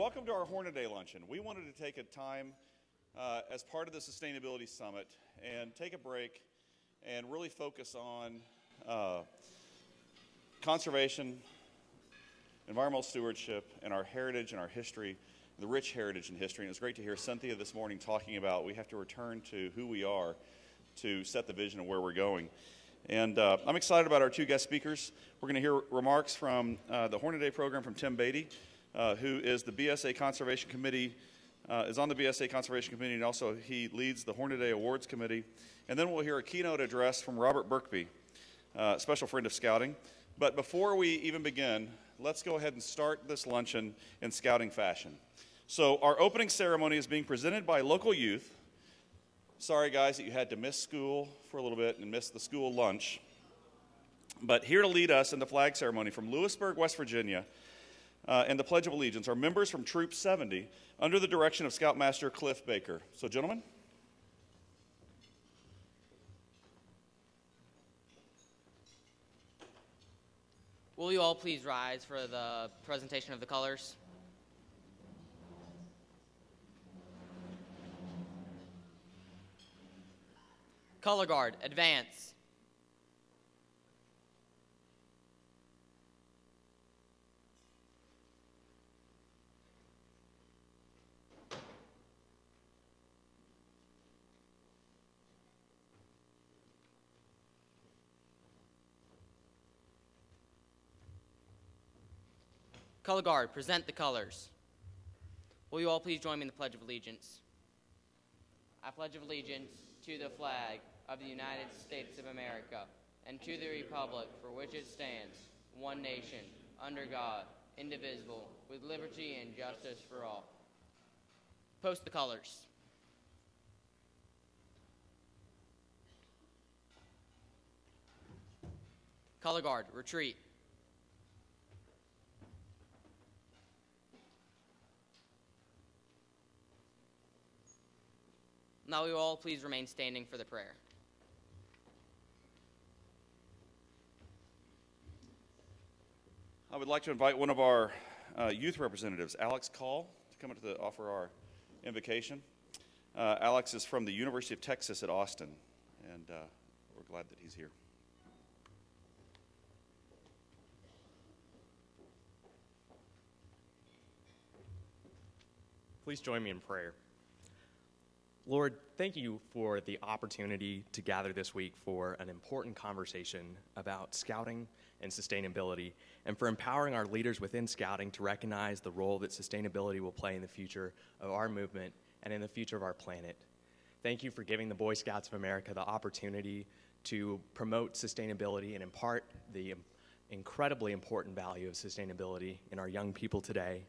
welcome to our Hornaday Luncheon. We wanted to take a time as part of the Sustainability Summit and take a break and really focus on conservation, environmental stewardship, and our heritage and our history, the rich heritage and history. And it was great to hear Cynthia this morning talking about we have to return to who we are to set the vision of where we're going. And I'm excited about our two guest speakers. We're going to hear remarks from the Hornaday program from Tim Beatty, who is the BSA Conservation Committee, is on the BSA Conservation Committee, and also he leads the Hornaday Awards Committee. And then we'll hear a keynote address from Robert Birkby, a special friend of Scouting. But before we even begin, let's go ahead and start this luncheon in Scouting fashion. So our opening ceremony is being presented by local youth. Sorry, guys, that you had to miss school for a little bit and miss the school lunch. But here to lead us in the flag ceremony from Lewisburg, West Virginia, and the Pledge of Allegiance are members from Troop 70 under the direction of Scoutmaster Cliff Baker. So, gentlemen. Will you all please rise for the presentation of the colors? Color Guard, advance. Color Guard, present the colors. Will you all please join me in the Pledge of Allegiance? I pledge allegiance to the flag of the United States of America and to the republic for which it stands, one nation, under God, indivisible, with liberty and justice for all. Post the colors. Color Guard, retreat. Now we will all please remain standing for the prayer. I would like to invite one of our youth representatives, Alex Call, to come up to offer our invocation. Alex is from the University of Texas at Austin, and we're glad that he's here. Please join me in prayer. Lord, thank you for the opportunity to gather this week for an important conversation about Scouting and sustainability, and for empowering our leaders within Scouting to recognize the role that sustainability will play in the future of our movement and in the future of our planet. Thank you for giving the Boy Scouts of America the opportunity to promote sustainability and impart the incredibly important value of sustainability in our young people today.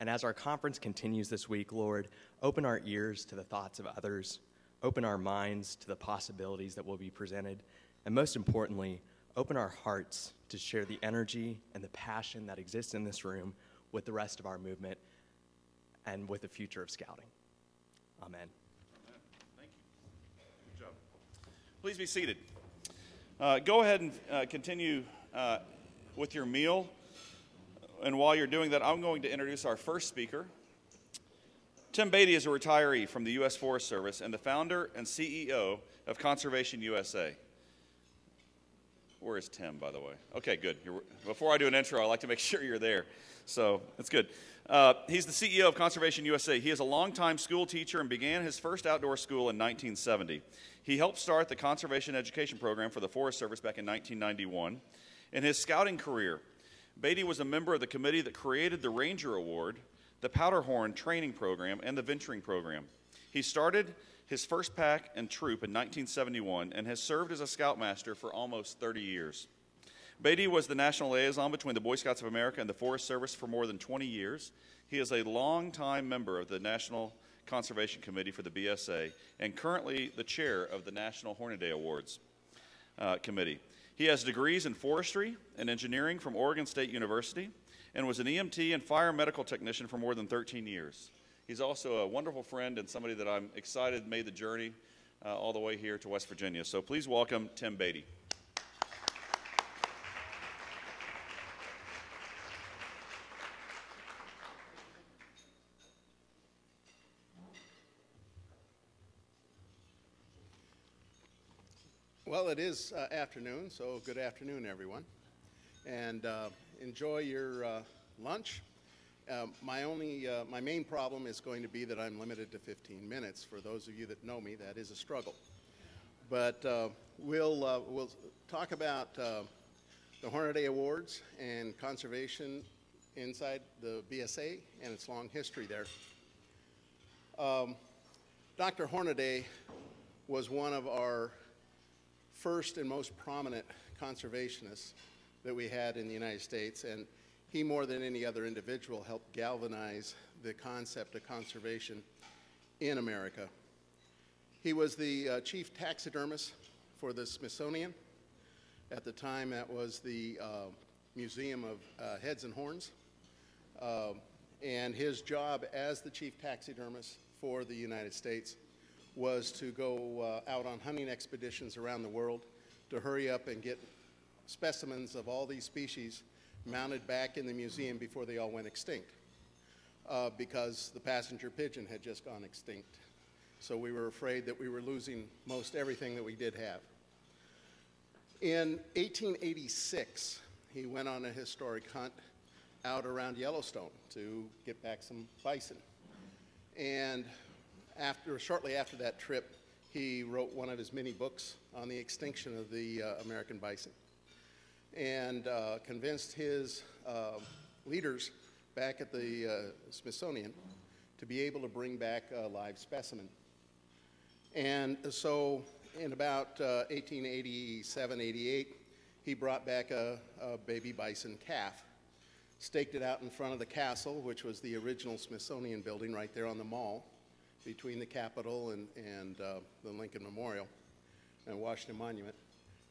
And as our conference continues this week, Lord, open our ears to the thoughts of others, open our minds to the possibilities that will be presented, and most importantly, open our hearts to share the energy and the passion that exists in this room with the rest of our movement and with the future of Scouting. Amen. Thank you. Good job. Please be seated. Go ahead and continue with your meal. And while you're doing that, I'm going to introduce our first speaker. Tim Beatty is a retiree from the U.S. Forest Service and the founder and CEO of Conservation USA. Where is Tim, by the way? Okay, good. Before I do an intro, I like to make sure you're there. So that's good. He's the CEO of Conservation USA. He is a longtime school teacher and began his first outdoor school in 1970. He helped start the Conservation Education Program for the Forest Service back in 1991. In his scouting career, Beatty was a member of the committee that created the Ranger Award, the Powderhorn Training Program, and the Venturing Program. He started his first pack and troop in 1971 and has served as a Scoutmaster for almost 30 years. Beatty was the national liaison between the Boy Scouts of America and the Forest Service for more than 20 years. He is a longtime member of the National Conservation Committee for the BSA and currently the chair of the National Hornaday Awards Committee. He has degrees in forestry and engineering from Oregon State University and was an EMT and fire medical technician for more than 13 years. He's also a wonderful friend and somebody that I'm excited made the journey all the way here to West Virginia. So please welcome Tim Beatty. Well, it is afternoon, so good afternoon, everyone. And enjoy your lunch. My main problem is going to be that I'm limited to 15 minutes. For those of you that know me, that is a struggle. But we'll talk about the Hornaday Awards and conservation inside the BSA and its long history there. Dr. Hornaday was one of our first and most prominent conservationists that we had in the United States, and he, more than any other individual, helped galvanize the concept of conservation in America. He was the chief taxidermist for the Smithsonian. At the time, that was the Museum of Heads and Horns. And his job as the chief taxidermist for the United States was to go out on hunting expeditions around the world to hurry up and get specimens of all these species mounted back in the museum before they all went extinct, because the passenger pigeon had just gone extinct. So we were afraid that we were losing most everything that we did have. In 1886, he went on a historic hunt out around Yellowstone to get back some bison. And shortly after that trip, he wrote one of his many books on the extinction of the American bison, and convinced his leaders back at the Smithsonian to be able to bring back a live specimen. And so in about 1887, 88, he brought back a baby bison calf, staked it out in front of the castle, which was the original Smithsonian building right there on the mall between the Capitol and the Lincoln Memorial and Washington Monument,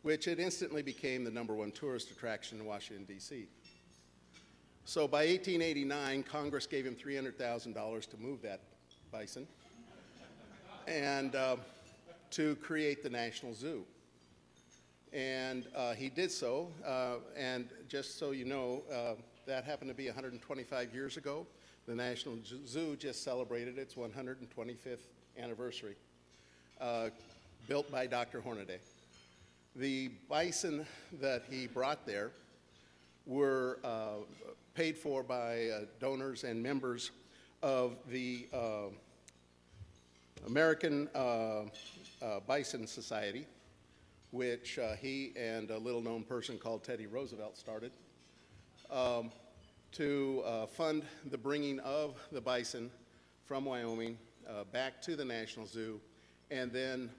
which it instantly became the #1 tourist attraction in Washington, D.C. So by 1889, Congress gave him $300,000 to move that bison and to create the National Zoo. And he did so, and just so you know, that happened to be 125 years ago. The National Zoo just celebrated its 125th anniversary, built by Dr. Hornaday. The bison that he brought there were paid for by donors and members of the American Bison Society, which he and a little-known person called Teddy Roosevelt started, to fund the bringing of the bison from Wyoming back to the National Zoo, and then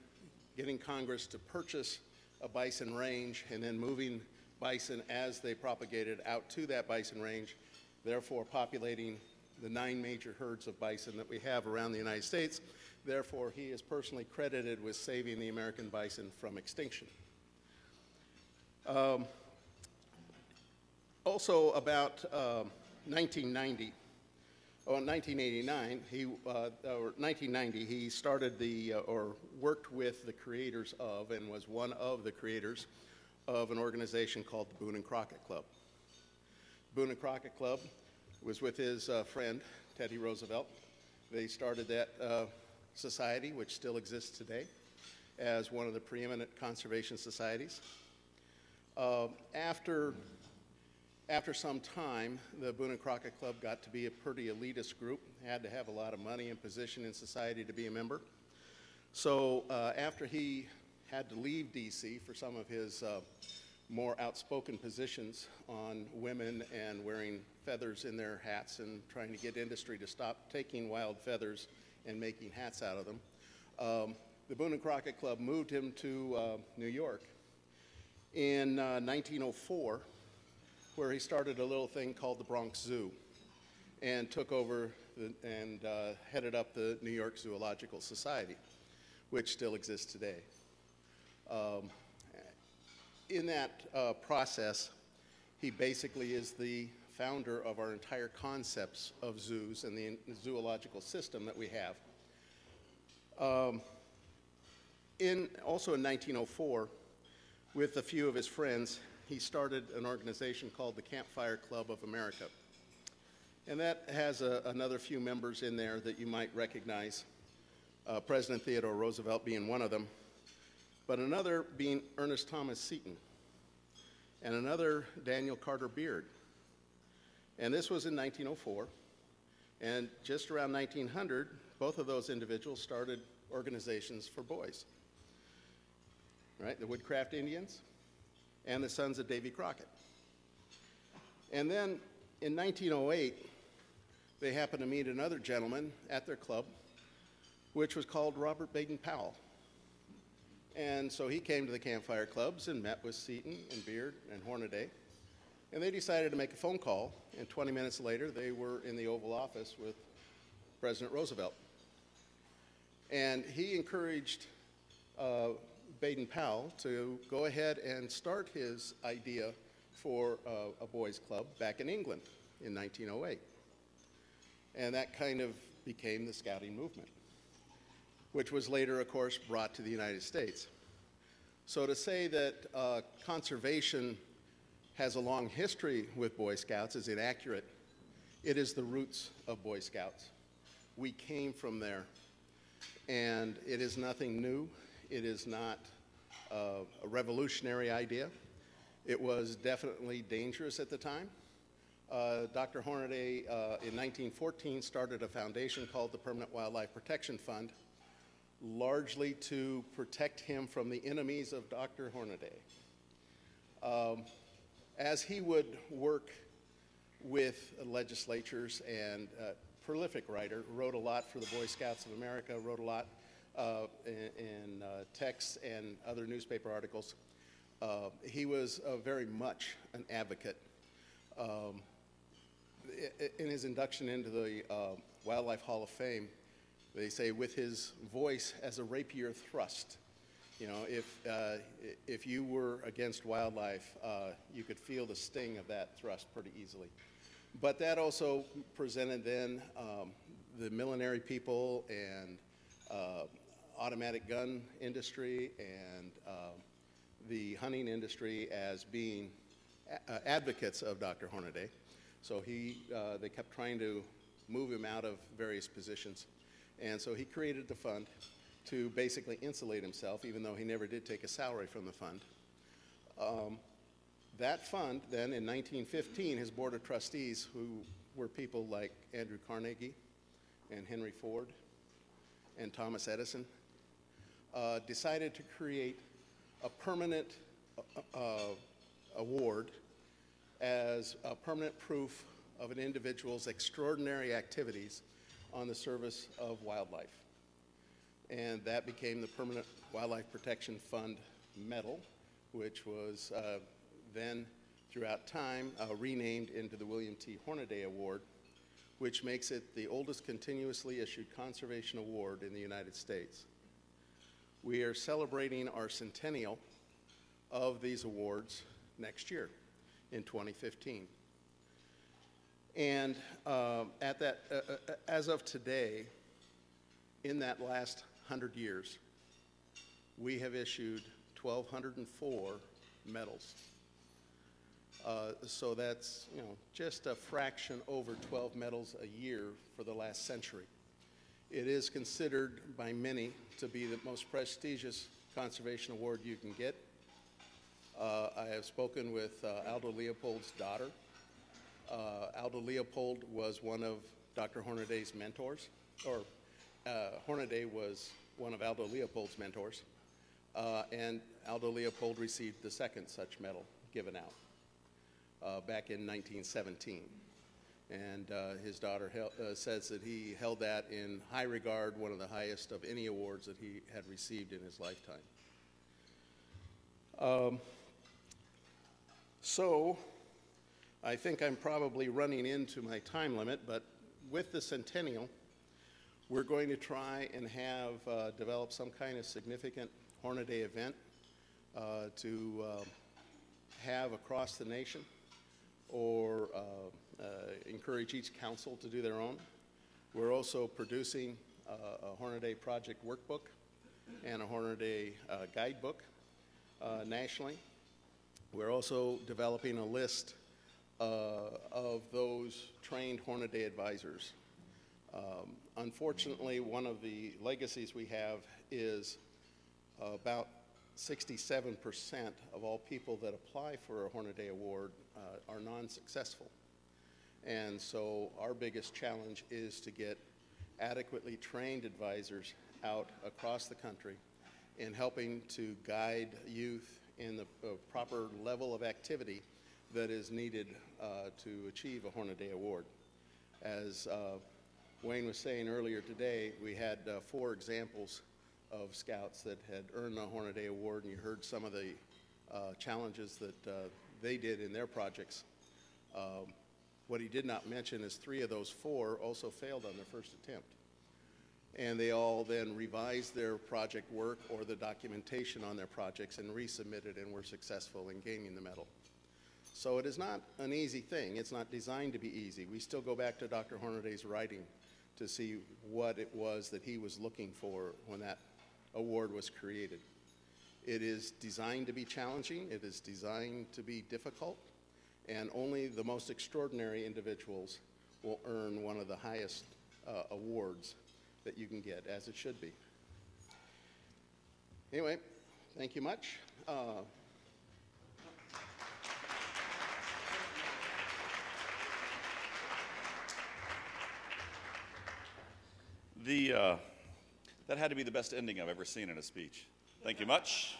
getting Congress to purchase a bison range, and then moving bison as they propagated out to that bison range, therefore populating the 9 major herds of bison that we have around the United States. Therefore, he is personally credited with saving the American bison from extinction. Also, about 1989, or 1990, he started or worked with the creators of, and was one of the creators of, an organization called the Boone and Crockett Club. Boone and Crockett Club was with his friend, Teddy Roosevelt. They started that society, which still exists today, as one of the preeminent conservation societies. After some time, the Boone and Crockett Club got to be a pretty elitist group, had to have a lot of money and position in society to be a member. So after he had to leave D.C. for some of his more outspoken positions on women and wearing feathers in their hats and trying to get industry to stop taking wild feathers and making hats out of them, the Boone and Crockett Club moved him to New York in 1904, where he started a little thing called the Bronx Zoo, and took over and headed up the New York Zoological Society, which still exists today. In that process, he basically is the founder of our entire concepts of zoos and the zoological system that we have. Also in 1904, with a few of his friends, he started an organization called the Campfire Club of America. And that has another few members in there that you might recognize, President Theodore Roosevelt being one of them. but another being Ernest Thomas Seton, and another Daniel Carter Beard. And this was in 1904, and just around 1900, both of those individuals started organizations for boys, right? The Woodcraft Indians and the Sons of Davy Crockett. And then in 1908, they happened to meet another gentleman at their club, which was called Robert Baden-Powell. And so he came to the campfire clubs and met with Seton and Beard and Hornaday. And they decided to make a phone call, and 20 minutes later, they were in the Oval Office with President Roosevelt. And he encouraged Baden-Powell to go ahead and start his idea for a boys' club back in England in 1908. And that kind of became the Scouting movement, which was later, of course, brought to the United States. So to say that conservation has a long history with Boy Scouts is inaccurate. It is the roots of Boy Scouts. We came from there, and it is nothing new. It is not a revolutionary idea. It was definitely dangerous at the time. Dr. Hornaday in 1914 started a foundation called the Permanent Wildlife Protection Fund, largely to protect him from the enemies of Dr. Hornaday. As he would work with legislatures, and prolific writer, wrote a lot for the Boy Scouts of America, wrote a lot in texts and other newspaper articles. He was very much an advocate. In his induction into the Wildlife Hall of Fame, they say with his voice as a rapier thrust. You know, if you were against wildlife, you could feel the sting of that thrust pretty easily. But that also presented then the millinery people and automatic gun industry and the hunting industry as being advocates of Dr. Hornaday. So they kept trying to move him out of various positions. And so he created the fund to basically insulate himself, even though he never did take a salary from the fund. That fund, then, in 1915, his board of trustees, who were people like Andrew Carnegie and Henry Ford and Thomas Edison, decided to create a permanent award as a permanent proof of an individual's extraordinary activities on the service of wildlife. And that became the Permanent Wildlife Protection Fund Medal, which was then, throughout time, renamed into the William T. Hornaday Award, which makes it the oldest continuously issued conservation award in the United States. We are celebrating our centennial of these awards next year in 2015. And as of today, in that last 100 years, we have issued 1,204 medals. So that's, you know, just a fraction over 12 medals a year for the last century. It is considered by many to be the most prestigious conservation award you can get. I have spoken with Aldo Leopold's daughter. Aldo Leopold was one of Dr. Hornaday's mentors, or Hornaday was one of Aldo Leopold's mentors, and Aldo Leopold received the second such medal given out back in 1917. And his daughter says that he held that in high regard, one of the highest of any awards that he had received in his lifetime. So I think I'm probably running into my time limit, but with the centennial, we're going to try and have develop some kind of significant Hornaday event to have across the nation, or encourage each council to do their own. We're also producing a Hornaday Project workbook and a Hornaday guidebook nationally. We're also developing a list of those trained Hornaday advisors. Unfortunately, one of the legacies we have is about 67% of all people that apply for a Hornaday Award are non-successful. And so our biggest challenge is to get adequately trained advisors out across the country in helping to guide youth in the proper level of activity that is needed to achieve a Hornaday Award. As Wayne was saying earlier today, we had 4 examples of scouts that had earned the Hornaday Award, and you heard some of the challenges that they did in their projects. What he did not mention is 3 of those 4 also failed on their first attempt. And they all then revised their project work or the documentation on their projects and resubmitted and were successful in gaining the medal. So it is not an easy thing. It's not designed to be easy. We still go back to Dr. Hornaday's writing to see what it was that he was looking for when that award was created. It is designed to be challenging. It is designed to be difficult. And only the most extraordinary individuals will earn one of the highest awards that you can get, as it should be. Anyway, thank you much. That had to be the best ending I've ever seen in a speech. Thank you much.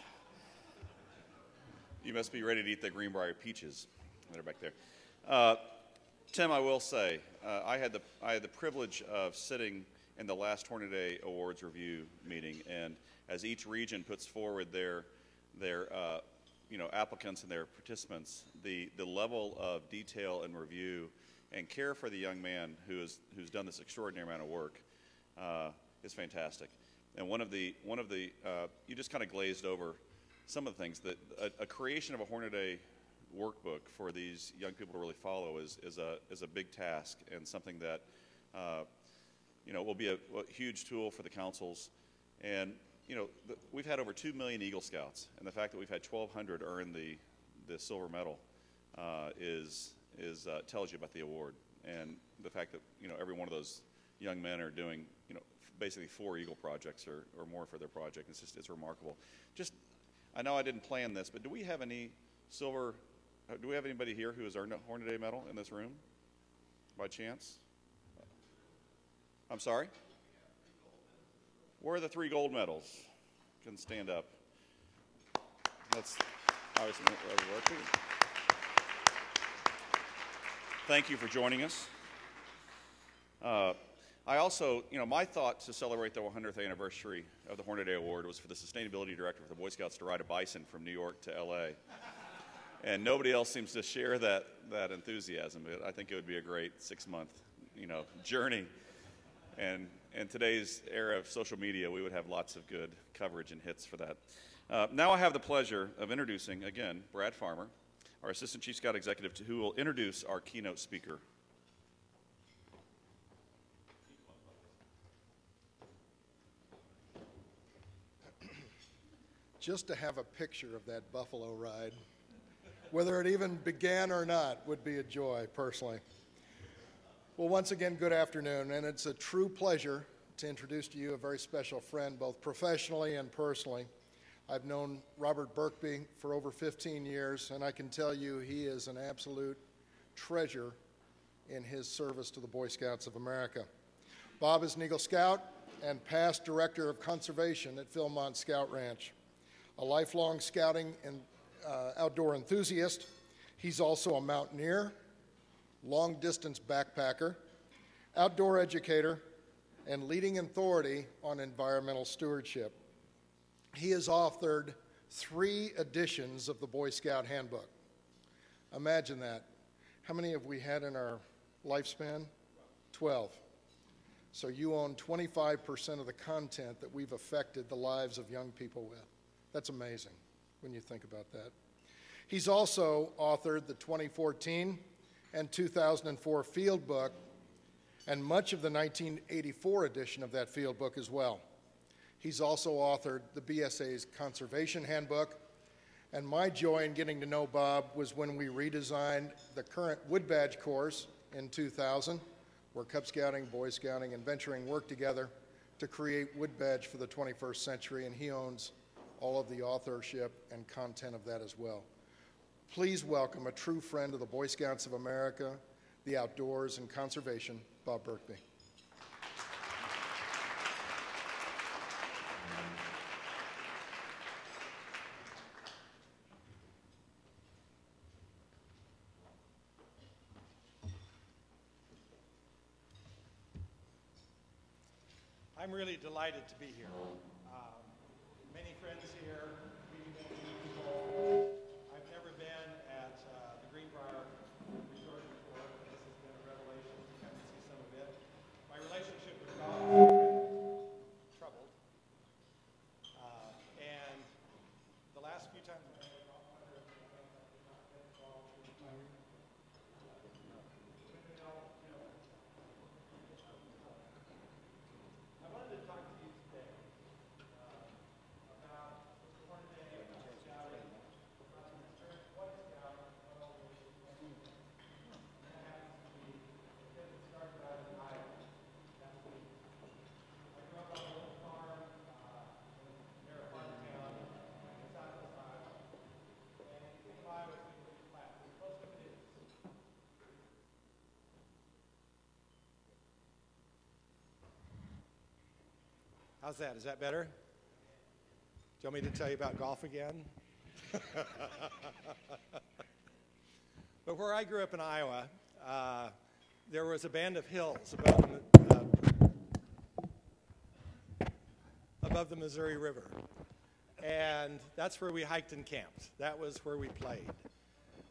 You must be ready to eat the Greenbrier peaches. They're back there. Tim, I will say, I had the privilege of sitting in the last Hornaday Awards review meeting, and as each region puts forward their applicants and their participants, the level of detail and review and care for the young man who's done this extraordinary amount of work is fantastic. And one of the you just kind of glazed over some of the things that a creation of a Hornaday workbook for these young people to really follow is a big task, and something that will be a huge tool for the councils. And we've had over 2 million Eagle Scouts, and the fact that we've had 1,200 earn the silver medal tells you about the award, and the fact that every one of those young men are doing basically 4 Eagle projects or more for their project. It's remarkable. I know I didn't plan this, but do we have any silver? Do we have anybody here who has earned a Hornaday medal in this room, by chance? I'm sorry? Where are the 3 gold medals? Can stand up. That's obviously working. Thank you for joining us. I also, my thought to celebrate the 100th anniversary of the Hornaday Award was for the sustainability director for the Boy Scouts to ride a bison from New York to LA. And nobody else seems to share that enthusiasm. But I think it would be a great 6-month, journey. And in today's era of social media, we would have lots of good coverage and hits for that. Now I have the pleasure of introducing, again, Brad Farmer, our Assistant Chief Scout Executive, who will introduce our keynote speaker. Just to have a picture of that buffalo ride, whether it even began or not, would be a joy, personally. Well, once again, good afternoon, and it's a true pleasure to introduce to you a very special friend, both professionally and personally. I've known Robert Birkby for over 15 years, and I can tell you he is an absolute treasure in his service to the Boy Scouts of America. Bob is an Eagle Scout and past Director of Conservation at Philmont Scout Ranch. A lifelong scouting and outdoor enthusiast, he's also a mountaineer, long-distance backpacker, outdoor educator, and leading authority on environmental stewardship. He has authored 3 editions of the Boy Scout Handbook. Imagine that. How many have we had in our lifespan? 12. So you own 25% of the content that we've affected the lives of young people with. That's amazing when you think about that. He's also authored the 2014 and 2004 field book and much of the 1984 edition of that field book as well. He's also authored the BSA's Conservation Handbook, and my joy in getting to know Bob was when we redesigned the current Wood Badge course in 2000, where Cub Scouting, Boy Scouting, and Venturing worked together to create Wood Badge for the 21st century, and he owns all of the authorship and content of that as well. Please welcome a true friend of the Boy Scouts of America, the outdoors, and conservation, Bob Birkby. I'm really delighted to be here. Many friends here, meeting many people. I've never been at the Greenbrier Resort before. This has been a revelation to come and see some of it. My relationship with golf has been troubled. And the last few times I've been a golf player, I've not been involved in retiring. I wanted to talk to you today about Mr. Hornaday, about scouting, about the experience of what a scout, what all the issues are. That happens to be a kid that started out in Iowa last week. I grew up on a little farm near a farm town in southwest Iowa. And you think of Iowa as being really flat, but most of it is. How's that? Is that better? Do you want me to tell you about golf again? But where I grew up in Iowa, there was a band of hills above the Missouri River. And that's where we hiked and camped. That was where we played.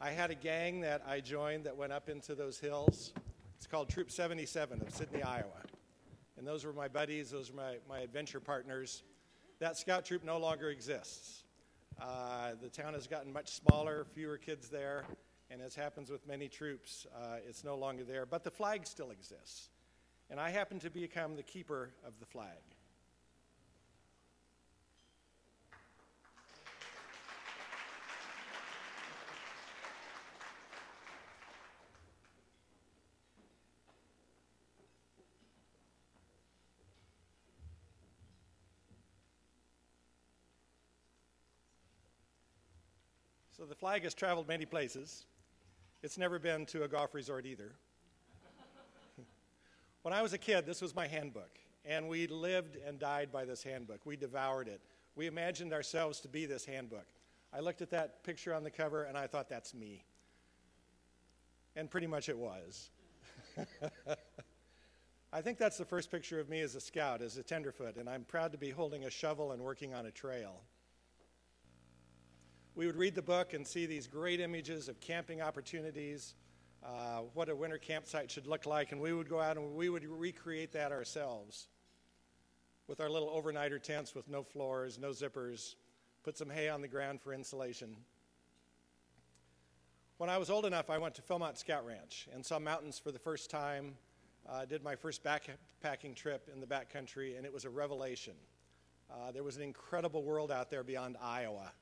I had a gang that I joined that went up into those hills. It's called Troop 77 of Sidney, Iowa. And those were my buddies, those were my adventure partners. That scout troop no longer exists. The town has gotten much smaller, fewer kids there, and as happens with many troops, it's no longer there. But the flag still exists. And I happen to become the keeper of the flag. So the flag has traveled many places. It's never been to a golf resort either. When I was a kid, this was my handbook, and we lived and died by this handbook. We devoured it. We imagined ourselves to be this handbook. I looked at that picture on the cover, and I thought, that's me. And pretty much it was. I think that's the first picture of me as a scout, as a tenderfoot, and I'm proud to be holding a shovel and working on a trail. We would read the book and see these great images of camping opportunities, what a winter campsite should look like, and we would go out and we would recreate that ourselves with our little overnighter tents with no floors, no zippers, put some hay on the ground for insulation. When I was old enough, I went to Philmont Scout Ranch and saw mountains for the first time, did my first backpacking trip in the backcountry, and it was a revelation. There was an incredible world out there beyond Iowa.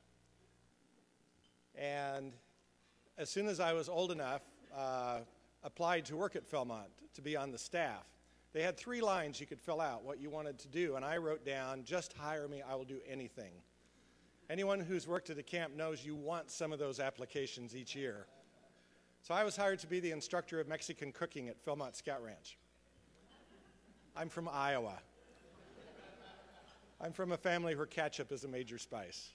And as soon as I was old enough, applied to work at Philmont to be on the staff. They had 3 lines you could fill out what you wanted to do, and I wrote down, just hire me, I will do anything. Anyone who's worked at a camp knows you want some of those applications each year. So I was hired to be the instructor of Mexican cooking at Philmont Scout Ranch. I'm from Iowa. I'm from a family where ketchup is a major spice.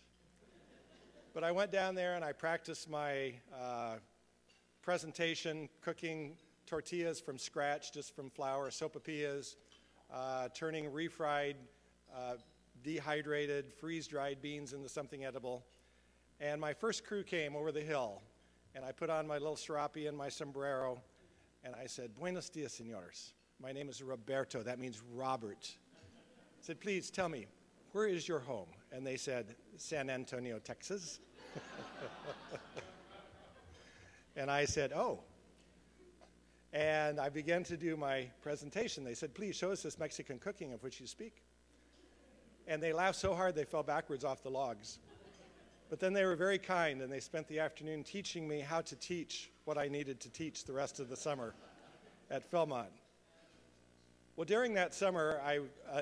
But I went down there and I practiced my presentation, cooking tortillas from scratch, just from flour, sopapillas, turning refried, dehydrated, freeze-dried beans into something edible. And my first crew came over the hill, and I put on my little serape and my sombrero, and I said, "Buenos dias, señores. My name is Roberto. That means Robert." I said, "Please tell me, where is your home?" And they said, "San Antonio, Texas." And I said, "Oh." And I began to do my presentation. They said, "Please show us this Mexican cooking of which you speak." And they laughed so hard they fell backwards off the logs. But then they were very kind, and they spent the afternoon teaching me how to teach what I needed to teach the rest of the summer at Philmont. Well, during that summer,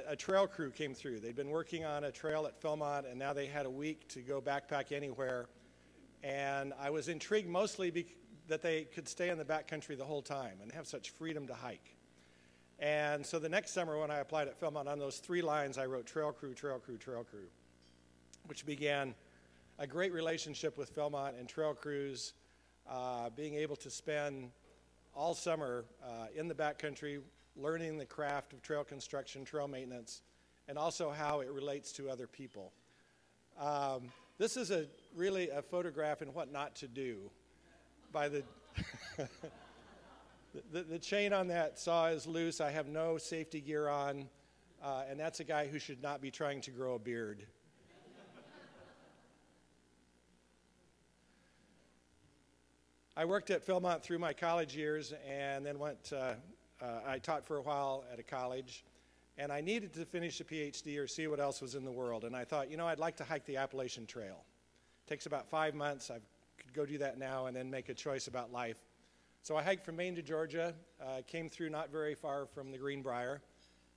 a trail crew came through. They'd been working on a trail at Philmont, and now they had a week to go backpack anywhere. And I was intrigued mostly that they could stay in the backcountry the whole time and have such freedom to hike. And so the next summer when I applied at Philmont, on those 3 lines, I wrote trail crew, trail crew, trail crew, which began a great relationship with Philmont and trail crews, being able to spend all summer in the backcountry learning the craft of trail construction, trail maintenance, and also how it relates to other people. This is really a photograph in what not to do. By the, the chain on that saw is loose. I have no safety gear on, and that's a guy who should not be trying to grow a beard. I worked at Philmont through my college years and then I taught for a while at a college, and I needed to finish a PhD or see what else was in the world. And I thought, I'd like to hike the Appalachian Trail. It takes about 5 months. I could go do that now and then make a choice about life. So I hiked from Maine to Georgia, came through not very far from the Greenbrier,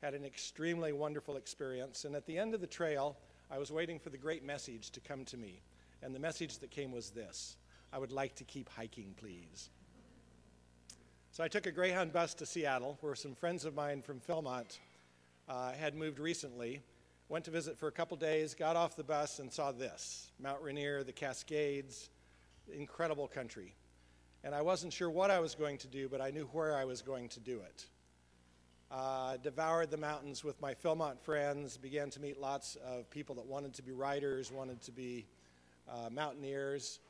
had an extremely wonderful experience. And at the end of the trail, I was waiting for the great message to come to me. And the message that came was this: I would like to keep hiking, please. So I took a Greyhound bus to Seattle, where some friends of mine from Philmont had moved recently, went to visit for a couple days, got off the bus and saw this: Mount Rainier, the Cascades, incredible country. And I wasn't sure what I was going to do, but I knew where I was going to do it. Devoured the mountains with my Philmont friends, began to meet lots of people that wanted to be riders, wanted to be mountaineers.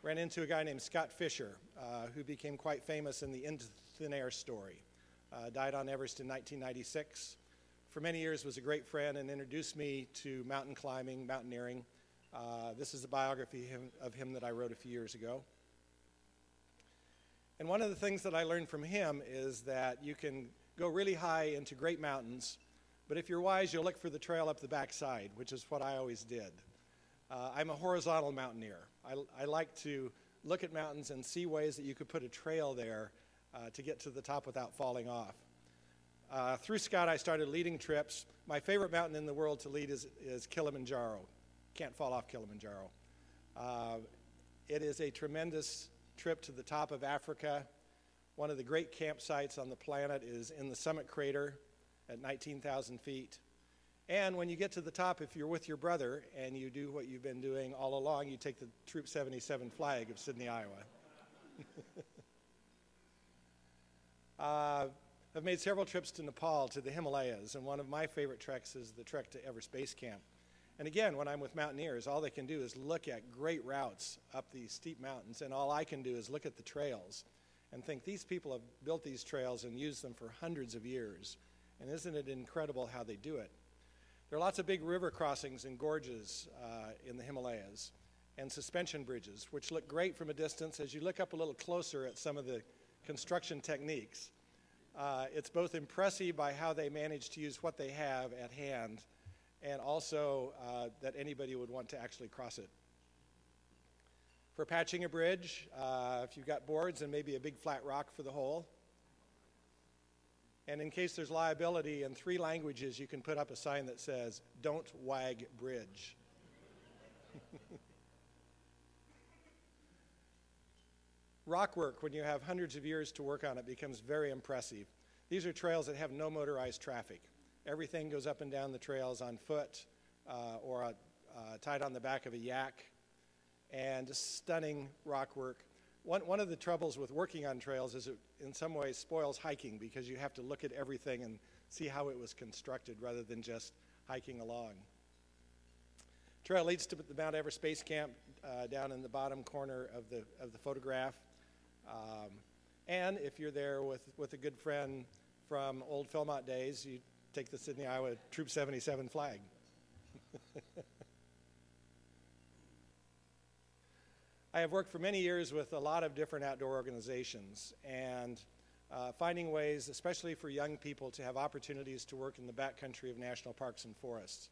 Ran into a guy named Scott Fisher, who became quite famous in the Into Thin Air story. Died on Everest in 1996. For many years was a great friend and introduced me to mountain climbing, mountaineering. This is a biography of him that I wrote a few years ago. And one of the things that I learned from him is that you can go really high into great mountains, but if you're wise, you'll look for the trail up the backside, which is what I always did. I'm a horizontal mountaineer. I like to look at mountains and see ways that you could put a trail there to get to the top without falling off. Through Scott, I started leading trips. My favorite mountain in the world to lead is Kilimanjaro. Can't fall off Kilimanjaro. It is a tremendous trip to the top of Africa. One of the great campsites on the planet is in the summit crater at 19,000 feet. And when you get to the top, if you're with your brother and you do what you've been doing all along, you take the Troop 77 flag of Sydney, Iowa. I've made several trips to Nepal, to the Himalayas, and one of my favorite treks is the trek to Everest Base Camp. And again, when I'm with mountaineers, all they can do is look at great routes up these steep mountains, and all I can do is look at the trails and think, these people have built these trails and used them for hundreds of years, and isn't it incredible how they do it? There are lots of big river crossings and gorges in the Himalayas, and suspension bridges, which look great from a distance. As you look up a little closer at some of the construction techniques, it's both impressive by how they manage to use what they have at hand, and also that anybody would want to actually cross it. For patching a bridge, if you've got boards and maybe a big flat rock for the hole, and in case there's liability, in 3 languages you can put up a sign that says, "Don't wag bridge." Rock work, when you have hundreds of years to work on it, becomes very impressive. These are trails that have no motorized traffic. Everything goes up and down the trails on foot or tied on the back of a yak, and just stunning rock work. One of the troubles with working on trails is it in some ways spoils hiking, because you have to look at everything and see how it was constructed rather than just hiking along. Trail leads to the Mount Everest Base Camp down in the bottom corner of the photograph. And if you're there with a good friend from old Philmont days, you take the Sydney, Iowa Troop 77 flag. I have worked for many years with a lot of different outdoor organizations, and finding ways, especially for young people, to have opportunities to work in the backcountry of national parks and forests.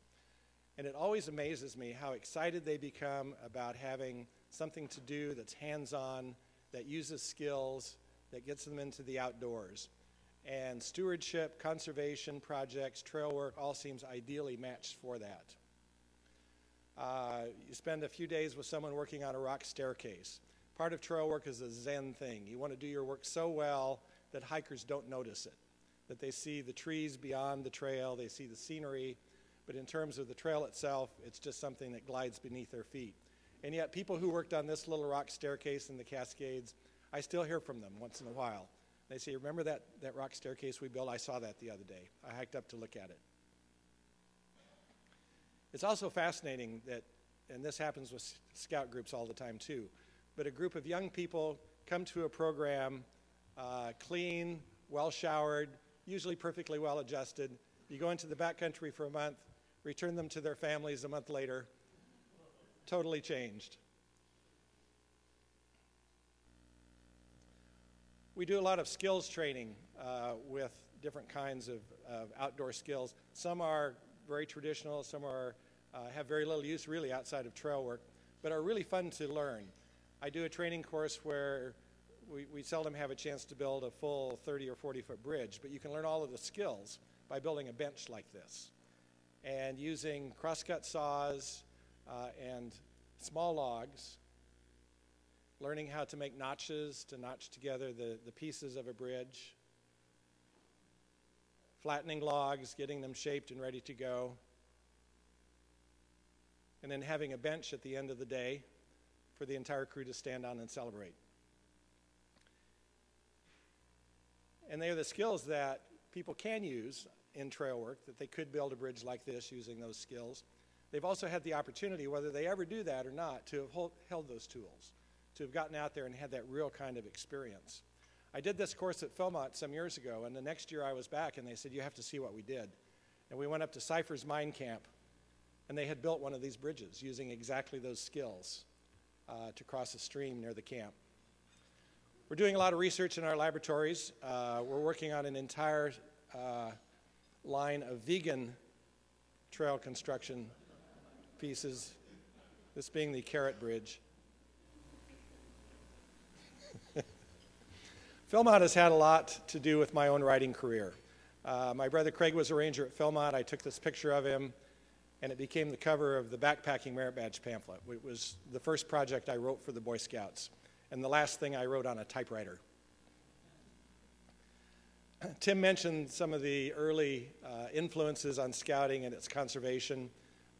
And it always amazes me how excited they become about having something to do that's hands-on, that uses skills, that gets them into the outdoors. And stewardship, conservation projects, trail work all seems ideally matched for that. You spend a few days with someone working on a rock staircase. Part of trail work is a Zen thing. You want to do your work so well that hikers don't notice it, that they see the trees beyond the trail, they see the scenery, but in terms of the trail itself, it's just something that glides beneath their feet. And yet people who worked on this little rock staircase in the Cascades, I still hear from them once in a while. They say, remember that rock staircase we built? I saw that the other day. I hiked up to look at it. It's also fascinating that, and this happens with scout groups all the time too, but a group of young people come to a program clean, well-showered, usually perfectly well-adjusted. You go into the backcountry for a month, return them to their families a month later, totally changed. We do a lot of skills training with different kinds of outdoor skills. Some are very traditional, some are, have very little use really outside of trail work, but are really fun to learn. I do a training course where we seldom have a chance to build a full 30 or 40-foot bridge, but you can learn all of the skills by building a bench like this and using crosscut saws and small logs, learning how to make notches to notch together the pieces of a bridge, flattening logs, getting them shaped and ready to go, and then having a bench at the end of the day for the entire crew to stand on and celebrate. And they are the skills that people can use in trail work, that they could build a bridge like this using those skills. They've also had the opportunity, whether they ever do that or not, to have held those tools, to have gotten out there and had that real kind of experience. I did this course at Philmont some years ago, and the next year I was back, and they said, you have to see what we did. And we went up to Cypher's Mine Camp, and they had built one of these bridges using exactly those skills to cross a stream near the camp. We're doing a lot of research in our laboratories. We're working on an entire line of vegan trail construction pieces, this being the Carrot Bridge. Philmont has had a lot to do with my own writing career. My brother Craig was a ranger at Philmont. I took this picture of him, and it became the cover of the Backpacking Merit Badge pamphlet. It was the first project I wrote for the Boy Scouts, and the last thing I wrote on a typewriter. Tim mentioned some of the early influences on scouting and its conservation.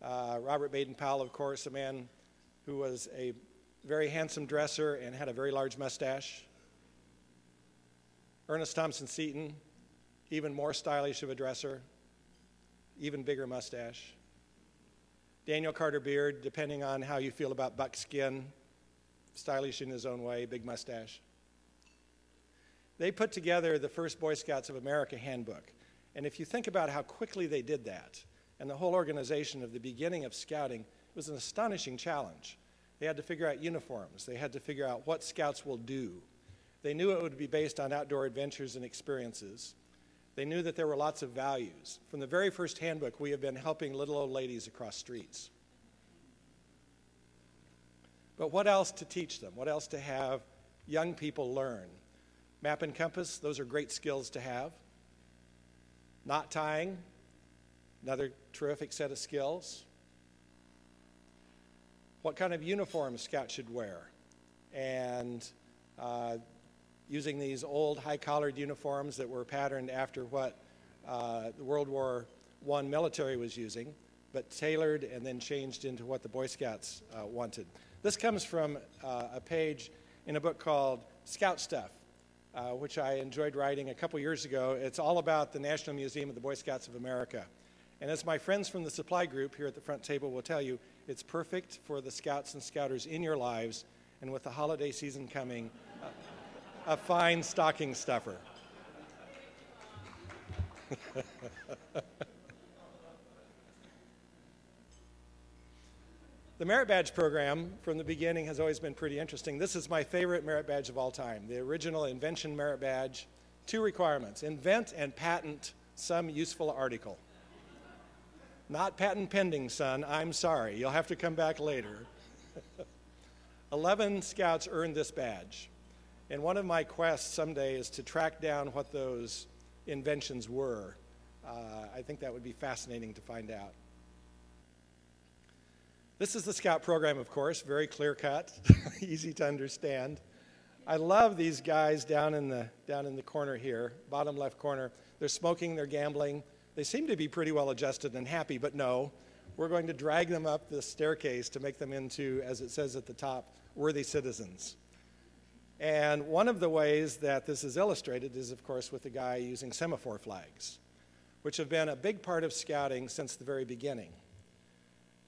Robert Baden-Powell, of course, a man who was a very handsome dresser and had a very large mustache. Ernest Thompson Seton, even more stylish of a dresser, even bigger mustache. Daniel Carter Beard, depending on how you feel about buckskin, stylish in his own way, big mustache. They put together the first Boy Scouts of America handbook. And if you think about how quickly they did that, and the whole organization of the beginning of scouting, it was an astonishing challenge. They had to figure out uniforms. They had to figure out what scouts will do. They knew it would be based on outdoor adventures and experiences. They knew that there were lots of values. From the very first handbook, we have been helping little old ladies across streets. But what else to teach them? What else to have young people learn? Map and compass, those are great skills to have. Knot tying, another terrific set of skills. What kind of uniform scouts should wear? And using these old high-collared uniforms that were patterned after what the World War I military was using, but tailored and then changed into what the Boy Scouts wanted. This comes from a page in a book called Scout Stuff, which I enjoyed writing a couple years ago. It's all about the National Museum of the Boy Scouts of America. And as my friends from the supply group here at the front table will tell you, it's perfect for the scouts and scouters in your lives, and with the holiday season coming, a fine stocking stuffer. The Merit Badge program from the beginning has always been pretty interesting. This is my favorite merit badge of all time, the original Invention Merit Badge. 2 requirements: invent and patent some useful article. Not patent pending, son. I'm sorry. You'll have to come back later. 11 scouts earned this badge. And one of my quests someday is to track down what those inventions were. I think that would be fascinating to find out. This is the Scout program, of course, very clear-cut, easy to understand. I love these guys down in the corner here, bottom left corner. They're smoking, they're gambling. They seem to be pretty well adjusted and happy, but no. We're going to drag them up the staircase to make them into, as it says at the top, worthy citizens. And one of the ways that this is illustrated is, of course, with the guy using semaphore flags, which have been a big part of Scouting since the very beginning.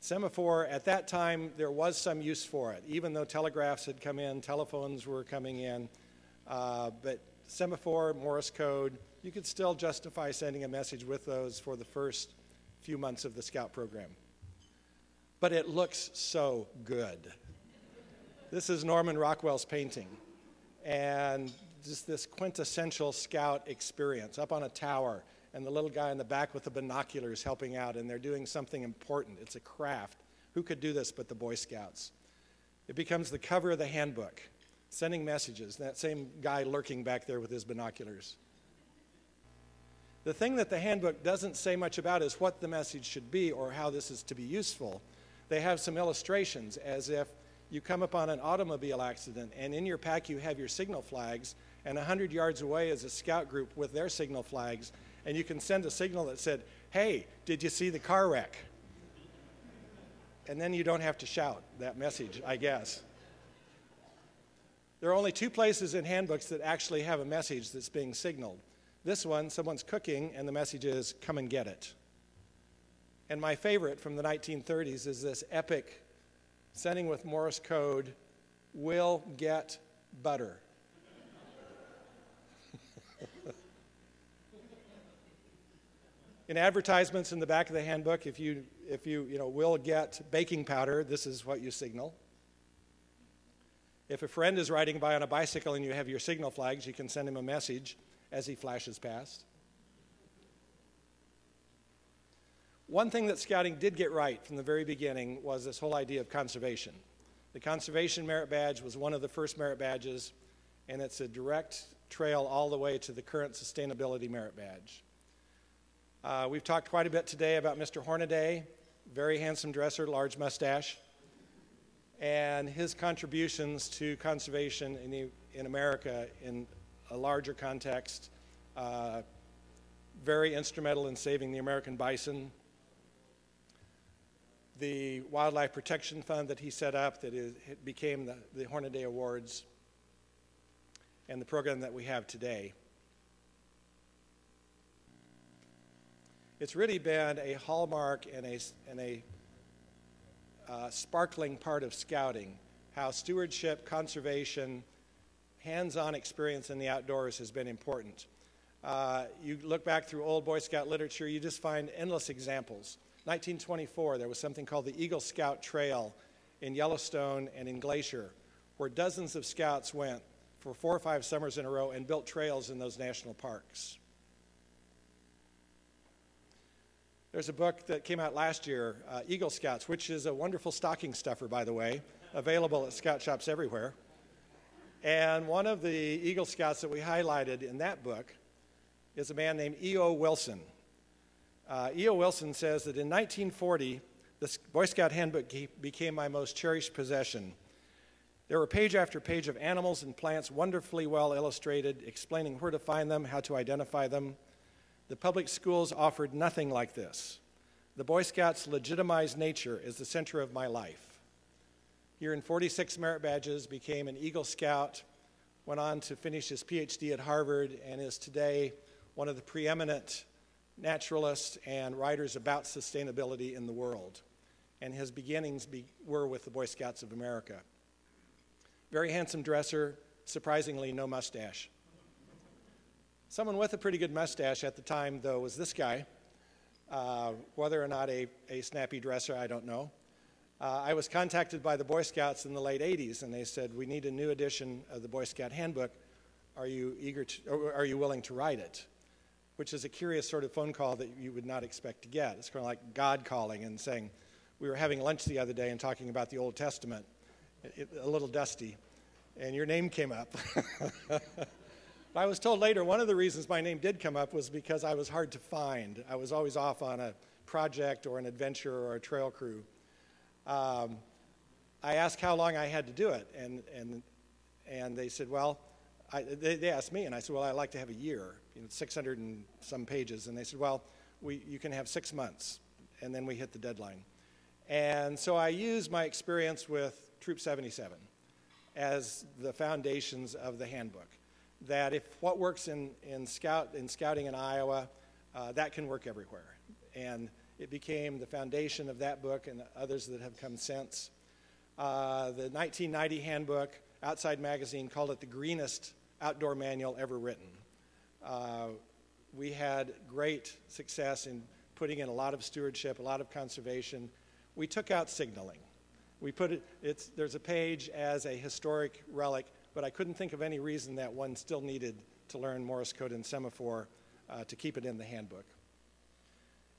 Semaphore, at that time, there was some use for it. Even though telegraphs had come in, telephones were coming in, but semaphore, Morse code, you could still justify sending a message with those for the first few months of the Scout program. But it looks so good. This is Norman Rockwell's painting, and just this quintessential Scout experience up on a tower, and the little guy in the back with the binoculars helping out, and they're doing something important. It's a craft. Who could do this but the Boy Scouts? It becomes the cover of the handbook, sending messages, that same guy lurking back there with his binoculars. The thing that the handbook doesn't say much about is what the message should be or how this is to be useful. They have some illustrations, as if you come upon an automobile accident, and in your pack you have your signal flags, and 100 yards away is a Scout group with their signal flags, and you can send a signal that said, "Hey, did you see the car wreck?" And then you don't have to shout that message, I guess. There are only two places in handbooks that actually have a message that's being signaled. This one, someone's cooking, and the message is, "Come and get it." And my favorite from the 1930s is this epic sending with Morse code, "Will get butter." In advertisements in the back of the handbook, if you will get baking powder, this is what you signal. If a friend is riding by on a bicycle and you have your signal flags, you can send him a message as he flashes past. One thing that Scouting did get right from the very beginning was this whole idea of conservation. The Conservation Merit Badge was one of the first merit badges, and it's a direct trail all the way to the current Sustainability Merit Badge. We've talked quite a bit today about Mr. Hornaday, very handsome dresser, large mustache, and his contributions to conservation in America in a larger context, very instrumental in saving the American bison. The Wildlife Protection Fund that he set up it became the Hornaday Awards, and the program that we have today. It's really been a hallmark and a sparkling part of Scouting, how stewardship, conservation, hands-on experience in the outdoors has been important. You look back through old Boy Scout literature, you just find endless examples. 1924, there was something called the Eagle Scout Trail in Yellowstone and in Glacier, where dozens of Scouts went for 4 or 5 summers in a row and built trails in those national parks. There's a book that came out last year, Eagle Scouts, which is a wonderful stocking stuffer, by the way, available at scout shops everywhere. And one of the Eagle Scouts that we highlighted in that book is a man named E.O. Wilson. E.O. Wilson says that in 1940, the Boy Scout handbook became my most cherished possession. There were page after page of animals and plants wonderfully well illustrated, explaining where to find them, how to identify them. The public schools offered nothing like this. The Boy Scouts' legitimized nature is the center of my life. He earned 46 merit badges, became an Eagle Scout, went on to finish his PhD at Harvard, and is today one of the preeminent naturalists and writers about sustainability in the world. And his beginnings were with the Boy Scouts of America. Very handsome dresser, surprisingly no mustache. Someone with a pretty good mustache at the time, though, was this guy. Whether or not a snappy dresser, I don't know. I was contacted by the Boy Scouts in the late 80s, and they said, "We need a new edition of the Boy Scout Handbook. Are you willing to write it?" Which is a curious sort of phone call that you would not expect to get. It's kind of like God calling and saying, "We were having lunch the other day and talking about the Old Testament, a little dusty, and your name came up." But I was told later one of the reasons my name did come up was because I was hard to find. I was always off on a project or an adventure or a trail crew. I asked how long I had to do it, and they said, well, they asked me, and I said, well, I'd like to have a year, 600 and some pages. And they said, well, you can have 6 months, and then we hit the deadline. And so I used my experience with Troop 77 as the foundations of the handbook. That if what works in scouting in Iowa, that can work everywhere. And it became the foundation of that book and others that have come since. The 1990 handbook, Outside Magazine called it the greenest outdoor manual ever written. We had great success in putting in a lot of stewardship, a lot of conservation. We took out signaling. We put it, there's a page as a historic relic, but I couldn't think of any reason that one still needed to learn Morse code and semaphore to keep it in the handbook.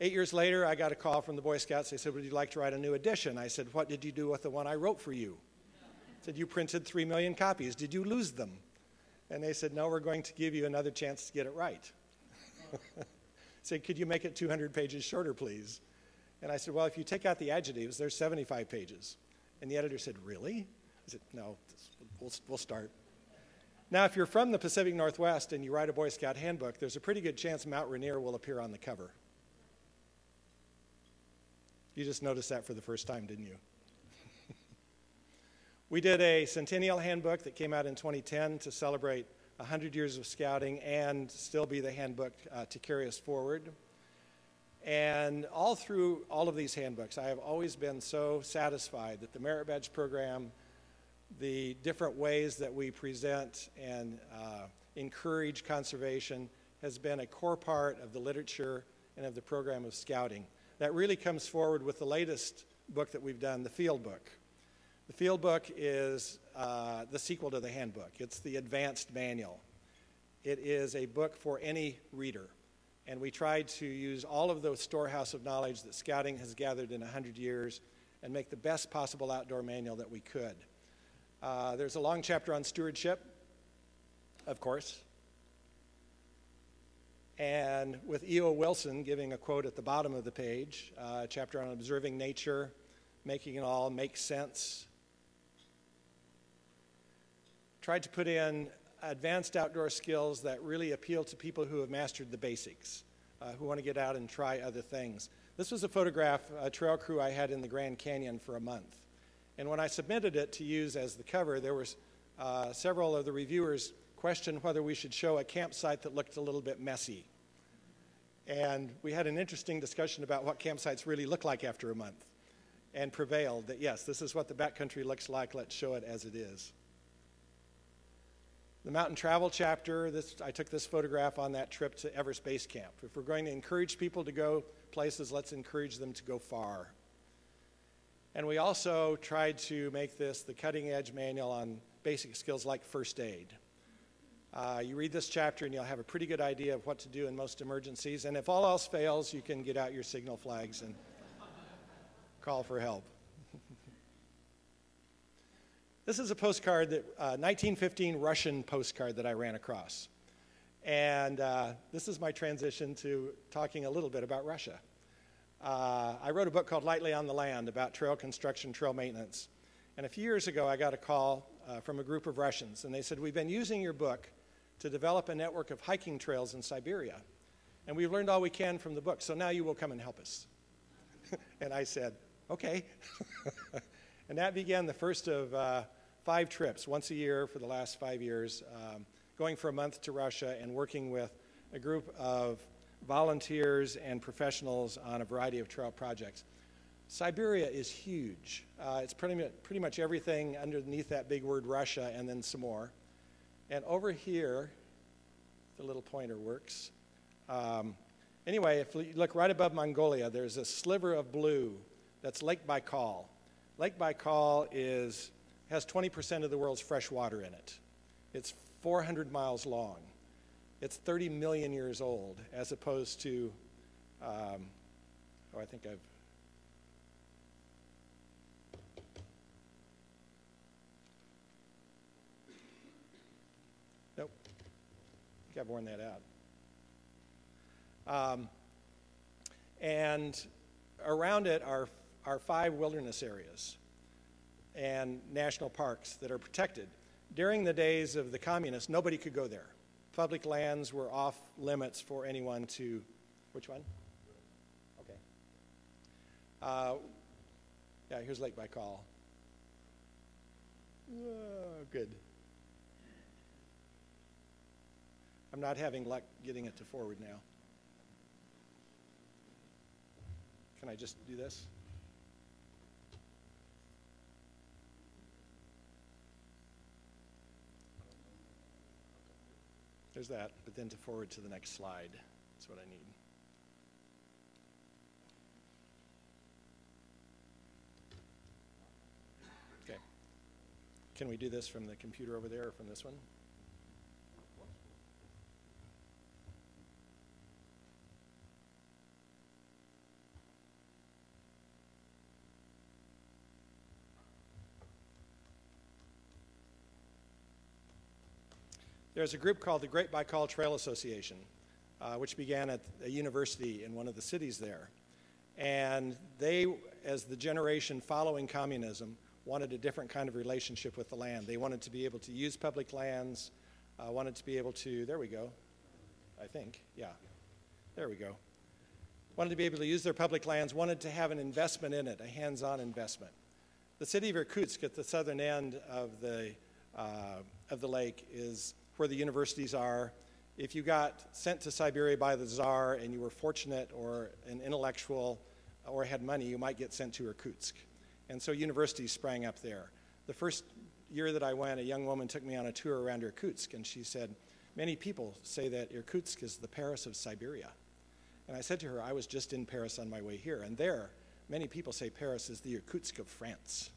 8 years later, I got a call from the Boy Scouts. They said, would you like to write a new edition? I said, what did you do with the one I wrote for you? I said, you printed 3 million copies. Did you lose them? And they said, no, we're going to give you another chance to get it right. I said, could you make it 200 pages shorter, please? And I said, well, if you take out the adjectives, there's 75 pages. And the editor said, really? I said, no, we'll start. Now, if you're from the Pacific Northwest and you write a Boy Scout handbook, there's a pretty good chance Mount Rainier will appear on the cover. You just noticed that for the first time, didn't you? We did a centennial handbook that came out in 2010 to celebrate 100 years of scouting and still be the handbook to carry us forward. And all through all of these handbooks, I have always been so satisfied that the Merit Badge program, the different ways that we present and encourage conservation has been a core part of the literature and of the program of scouting. That really comes forward with the latest book that we've done, the field book. The field book is the sequel to the handbook. It's the advanced manual. It is a book for any reader. And we tried to use all of the storehouse of knowledge that scouting has gathered in 100 years and make the best possible outdoor manual that we could. There's a long chapter on stewardship, of course. And with E.O. Wilson giving a quote at the bottom of the page, a chapter on observing nature, making it all make sense. Tried to put in advanced outdoor skills that really appeal to people who have mastered the basics, who want to get out and try other things. This was a photograph, a trail crew I had in the Grand Canyon for a month. And when I submitted it to use as the cover, there was several of the reviewers questioned whether we should show a campsite that looked a little bit messy. And we had an interesting discussion about what campsites really look like after a month, and prevailed that, yes, this is what the backcountry looks like, let's show it as it is. The mountain travel chapter, I took this photograph on that trip to Everest Base Camp. If we're going to encourage people to go places, let's encourage them to go far. And we also tried to make this the cutting edge manual on basic skills like first aid. You read this chapter and you'll have a pretty good idea of what to do in most emergencies. And if all else fails, you can get out your signal flags and call for help. This is a postcard, 1915 Russian postcard that I ran across. And this is my transition to talking a little bit about Russia. I wrote a book called Lightly on the Land about trail construction, trail maintenance. And a few years ago, I got a call from a group of Russians. And they said, we've been using your book to develop a network of hiking trails in Siberia. And we've learned all we can from the book, so now you will come and help us. And I said, okay. And that began the first of 5 trips, once a year for the last 5 years, going for a month to Russia and working with a group of volunteers and professionals on a variety of trail projects. Siberia is huge. It's pretty much everything underneath that big word Russia and then some more. And over here, the little pointer works. Anyway, if you look right above Mongolia, there's a sliver of blue that's Lake Baikal. Lake Baikal has 20% of the world's fresh water in it. It's 400 miles long. It's 30 million years old, as opposed to, I think I've, nope. think I've worn that out. And around it are 5 wilderness areas and national parks that are protected. During the days of the communists, nobody could go there. Public lands were off limits for anyone to, which one? Okay. Yeah, here's Lake Baikal. Good. I'm not having luck getting it to forward now. Can I just do this? There's that, but then to forward to the next slide. That's what I need. Okay. Can we do this from the computer over there or from this one? There's a group called the Great Baikal Trail Association, which began at a university in one of the cities there. And they, as the generation following communism, wanted a different kind of relationship with the land. They wanted to be able to use public lands, wanted to be able to, there we go, I think, yeah, there we go. Wanted to be able to use their public lands, wanted to have an investment in it, a hands-on investment. The city of Irkutsk at the southern end of the lake is where the universities are. If you got sent to Siberia by the Tsar and you were fortunate or an intellectual or had money, you might get sent to Irkutsk. And so universities sprang up there. The first year that I went, a young woman took me on a tour around Irkutsk, and she said, many people say that Irkutsk is the Paris of Siberia. And I said to her, I was just in Paris on my way here, and there, many people say Paris is the Irkutsk of France.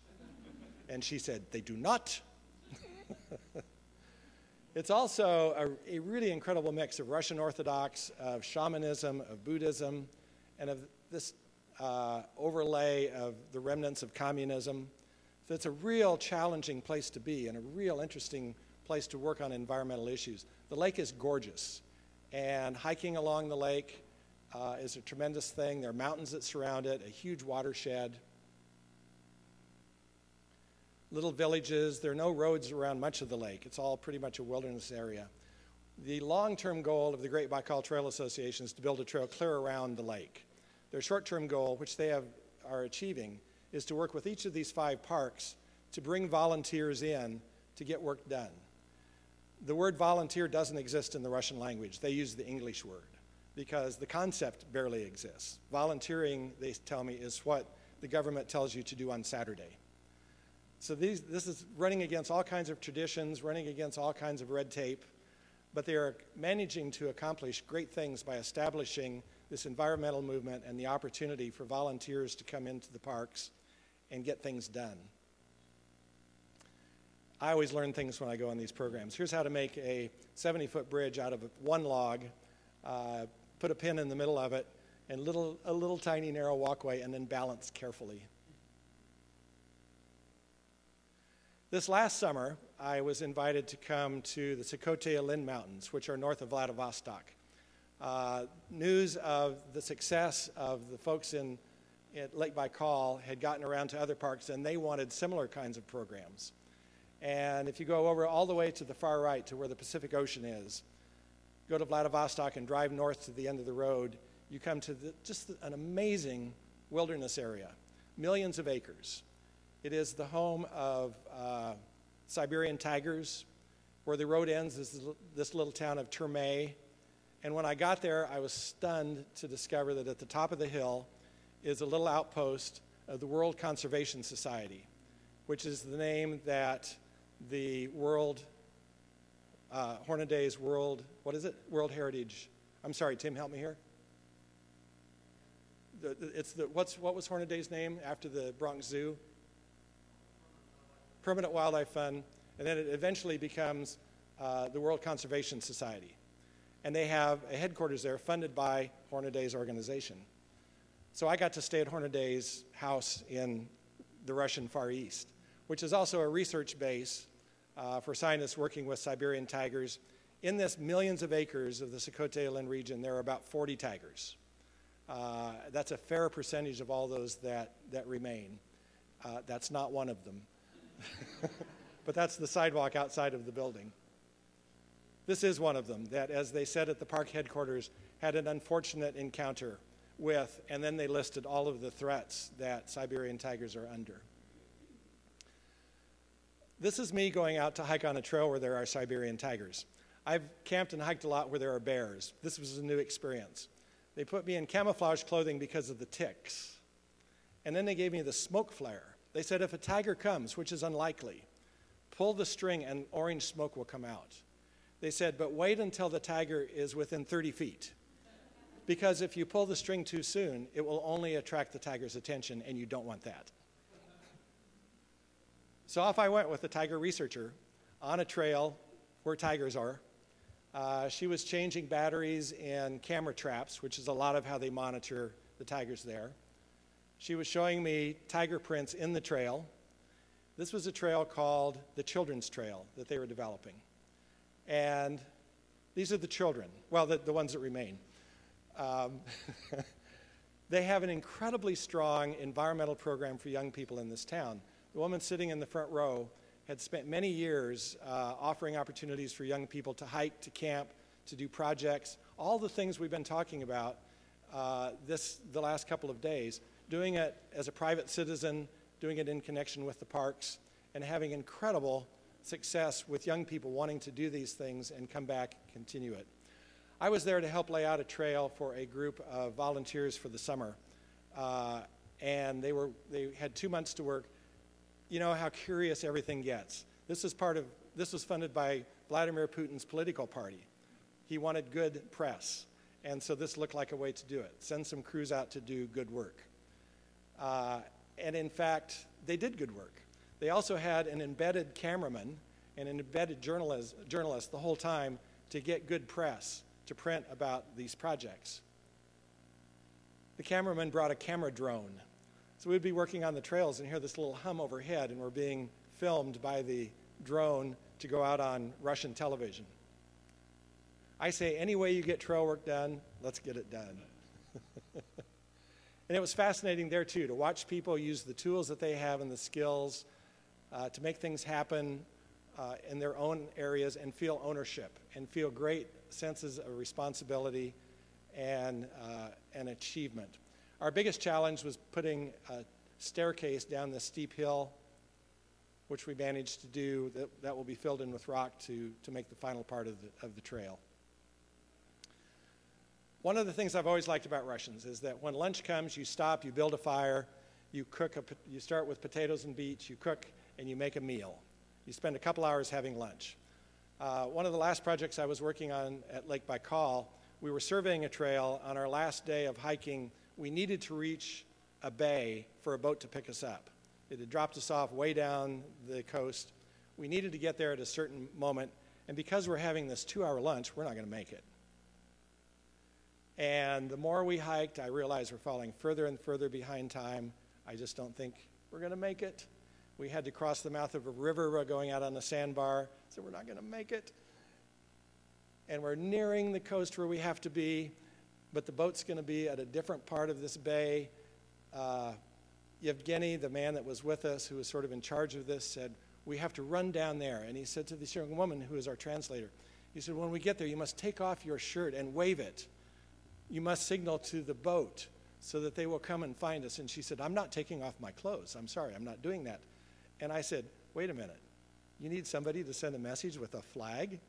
And she said, they do not. It's also a really incredible mix of Russian Orthodox, of shamanism, of Buddhism, and of this overlay of the remnants of communism. So it's a real challenging place to be and a real interesting place to work on environmental issues. The lake is gorgeous, and hiking along the lake is a tremendous thing. There are mountains that surround it, a huge watershed. Little villages. There are no roads around much of the lake. It's all pretty much a wilderness area. The long-term goal of the Great Baikal Trail Association is to build a trail clear around the lake. Their short-term goal, which they are achieving, is to work with each of these 5 parks to bring volunteers in to get work done. The word volunteer doesn't exist in the Russian language. They use the English word because the concept barely exists. Volunteering, they tell me, is what the government tells you to do on Saturday. So this is running against all kinds of traditions, running against all kinds of red tape, but they are managing to accomplish great things by establishing this environmental movement and the opportunity for volunteers to come into the parks and get things done. I always learn things when I go on these programs. Here's how to make a 70-foot bridge out of one log, put a pin in the middle of it, and a little tiny narrow walkway, and then balance carefully. This last summer, I was invited to come to the Sokotia Mountains, which are north of Vladivostok. News of the success of the folks at Lake Baikal had gotten around to other parks, and they wanted similar kinds of programs. And if you go over all the way to the far right to where the Pacific Ocean is, go to Vladivostok and drive north to the end of the road, you come to just an amazing wilderness area, millions of acres. It is the home of Siberian tigers. Where the road ends is this little town of Turmay. And when I got there, I was stunned to discover that at the top of the hill is a little outpost of the World Conservation Society, which is the name that the Hornaday's World, what is it? World Heritage. I'm sorry, Tim, help me here. What was Hornaday's name after the Bronx Zoo? Permanent Wildlife Fund, and then it eventually becomes the World Conservation Society. And they have a headquarters there funded by Hornaday's organization. So I got to stay at Hornaday's house in the Russian Far East, which is also a research base for scientists working with Siberian tigers In this millions of acres of the Secoté Inland region, there are about 40 tigers. That's a fair percentage of all those that remain. That's not one of them. But that's the sidewalk outside of the building. This is one of them that, as they said at the park headquarters, had an unfortunate encounter with, and then they listed all of the threats that Siberian tigers are under. This is me going out to hike on a trail where there are Siberian tigers. I've camped and hiked a lot where there are bears. This was a new experience. They put me in camouflage clothing because of the ticks. And then they gave me the smoke flare. They said if a tiger comes, which is unlikely, pull the string and orange smoke will come out. They said, but wait until the tiger is within 30 feet. Because if you pull the string too soon, it will only attract the tiger's attention, and you don't want that. So off I went with a tiger researcher on a trail where tigers are. She was changing batteries in camera traps, which is a lot of how they monitor the tigers there. She was showing me tiger prints in the trail. This was a trail called the Children's Trail that they were developing. And these are the children, well, the ones that remain. They have an incredibly strong environmental program for young people in this town. The woman sitting in the front row had spent many years offering opportunities for young people to hike, to camp, to do projects, all the things we've been talking about the last couple of days, doing it as a private citizen, doing it in connection with the parks, and having incredible success with young people wanting to do these things and come back and continue it. I was there to help lay out a trail for a group of volunteers for the summer, and they had 2 months to work. You know how curious everything gets. This was funded by Vladimir Putin's political party. He wanted good press, and so this looked like a way to do it. Send some crews out to do good work. And in fact, they did good work. They also had an embedded cameraman and an embedded journalist the whole time to get good press to print about these projects. The cameraman brought a camera drone. So we'd be working on the trails and hear this little hum overhead, and we're being filmed by the drone to go out on Russian television. I say, any way you get trail work done, let's get it done. And it was fascinating there, too, to watch people use the tools that they have and the skills to make things happen in their own areas and feel ownership and feel great senses of responsibility and achievement. Our biggest challenge was putting a staircase down this steep hill, which we managed to do. That will be filled in with rock to make the final part of the trail. One of the things I've always liked about Russians is that when lunch comes, you stop, you build a fire, you cook. You start with potatoes and beets, you cook, and you make a meal. You spend a couple hours having lunch. One of the last projects I was working on at Lake Baikal, we were surveying a trail. On our last day of hiking, we needed to reach a bay for a boat to pick us up. It had dropped us off way down the coast. We needed to get there at a certain moment, and because we're having this 2-hour lunch, we're not going to make it. And the more we hiked, I realized we're falling further and further behind time. I just don't think we're going to make it. We had to cross the mouth of a river. We're going out on a sandbar, so we're not going to make it. And we're nearing the coast where we have to be, but the boat's going to be at a different part of this bay. Yevgeny, the man that was with us, who was sort of in charge of this, said, we have to run down there. And he said to this young woman, who is our translator, he said, when we get there, you must take off your shirt and wave it. You must signal to the boat so that they will come and find us. And she said, I'm not taking off my clothes. I'm sorry, I'm not doing that. And I said, wait a minute. You need somebody to send a message with a flag?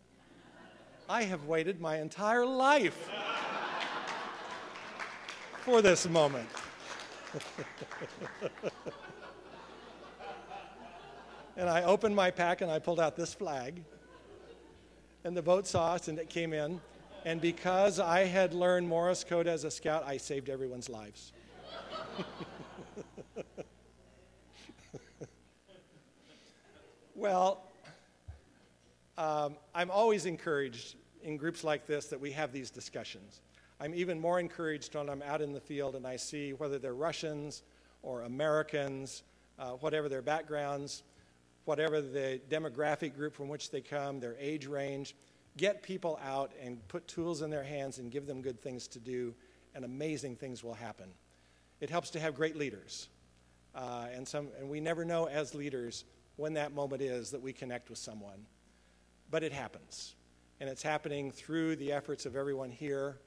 I have waited my entire life for this moment. And I opened my pack and I pulled out this flag. And the boat saw us and it came in. And because I had learned Morse code as a scout, I saved everyone's lives. Well, I'm always encouraged in groups like this that we have these discussions. I'm even more encouraged when I'm out in the field and I see whether they're Russians or Americans, whatever their backgrounds, whatever the demographic group from which they come, their age range, get people out and put tools in their hands and give them good things to do, and amazing things will happen. It helps to have great leaders. And we never know as leaders when that moment is that we connect with someone. But it happens. And it's happening through the efforts of everyone here.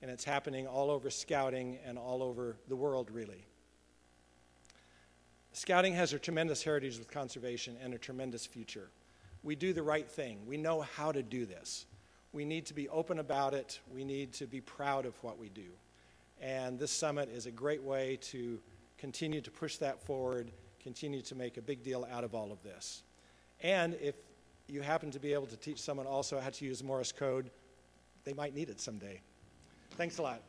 And it's happening all over Scouting and all over the world, really. Scouting has a tremendous heritage with conservation and a tremendous future. We do the right thing. We know how to do this. We need to be open about it. We need to be proud of what we do. And this summit is a great way to continue to push that forward, continue to make a big deal out of all of this. And if you happen to be able to teach someone also how to use Morse code, they might need it someday. Thanks a lot.